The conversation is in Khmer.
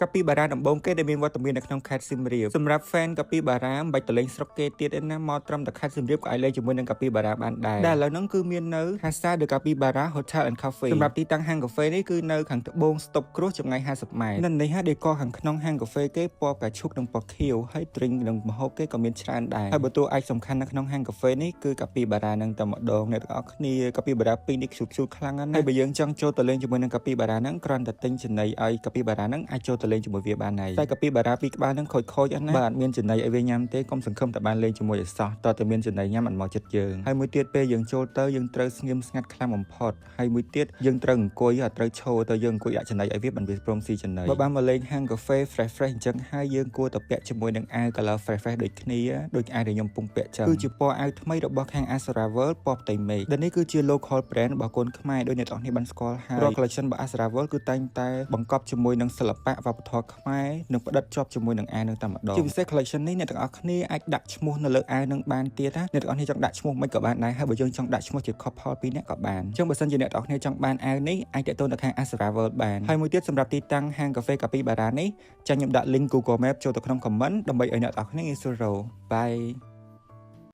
កាពីបារ៉ាដំបងគេដែលមានវត្តមាននៅក្នុងខេត្តសៀមរាបសម្រាប់ fan កាពីបារ៉ាមិនបាច់ទៅលេងស្រុកគេទៀតទេណាមកត្រឹមតែខេត្តសៀមរាបក៏អាចលេងជាមួយនឹងកាពីបារ៉ាបានដែរដែលឥឡូវហ្នឹងគឺមាននៅ Casa de Capybara Hotel and Cafe សម្រាប់ទីតាំងហាងកាហ្វេនេះគឺនៅខាងត្បូងស្តុបគ្រួសចម្ងាយ50 ម៉ែត្រនៅនេះដេកខាងក្នុងហាងកាហ្វេគេពណ៌ផ្កាឈូកនិងពណ៌ខៀវហើយ drink និងម្ហូបគេក៏មានច្រើនដែរហើយបើតួឯកសំខាន់នៅក្នុងហាងកាហ្វេនេះគឺកាពីបារ៉ានឹងតែម្ដងអ្នកទាំងអស់គ្នាកាពីបារ៉ា2នេះខ្ជូតខ្លាំងណាស់ហើយបើយើងចង់ចូលទៅលេងជាមួយនឹងកាពីបារ៉ាហ្នឹងគ្រាន់តែទិញចំណីឲ្យកាពីបារ៉ាហ្នឹងអាចចូលទៅលេងជាមួយវាបានហើយតែកាពីបារ៉ា2ក្បាលហ្នឹងខូចណាបាទអត់មានចំណីឲ្យវាញ៉ាំទេកុំសង្ឃឹមតែបានលេងជាមួយឲ្យសោះតើតែមានចំណីញ៉ាំអត់មកចិត្តយើងហើយមួយទៀតពេលយើងចូលទៅយើងត្រូវស្ងៀមស្ងាត់ខ្លាំងបំផុតហើយមួយទៀតយើងត្រូវអង្គុយអត់ត្រូវឈរទៅយើងអង្គុយដាក់ចំណីឲ្យវាបានវាព្រមស៊ីចំណីបើបានមកលេងហាងកាហ្វេ fresh អញ្ចឹងហើយយើងគួរតែពាក់ជាមួយនឹងអាវ color fresh ដូចគ្នាដូចអាវដែលខ្ញុំពងពាក់ចឹងគឺជាពណ៌អាវថ្មីរបស់ខាង Astra World ពណ៌ផ្ទៃមេឃដែលនេះគឺជា local brand របស់កូនខ្មែរដោយអ្នកទាំងអស់គ្នាបានស្គាល់ហើយរាល់ collection របស់ Astra World គឺតែងតែបង្កប់ជាមួយនឹងសិល្បៈវប្បធម៌ខ្មែរនិងផ្ដិតជាប់ជាមួយនឹងអាវនឹងតែម្ដងជាពិសេស collection នេះអ្នកទាំងអស់គ្នាអាចដាក់ឈ្មោះនៅលើអាវនឹងបានទៀតណាអ្នកទាំងអស់គ្នាចង់ដាក់ឈ្មោះមិនក៏បានដែរហើយបើយើងចង់ដាក់ឈ្មោះជា couple 2នាក់ក៏បានអញ្ចឹងបើសិនជាអ្នកទាំងអស់គ្នាចង់បានអាវនេះអាចទាក់ទងទៅខាង Astra World បានហើយមួយទៀតសម្រាប់ទីតាំងហាងកាហ្វេកាពីបារ៉ានេះចាញ់ខ្ញុំដាក់ link Google Map ចូលទៅក្នុង comment ដើម្បីឲ្យអ្នកទាំងអស់គ្នាងាយស្រួលរក Bye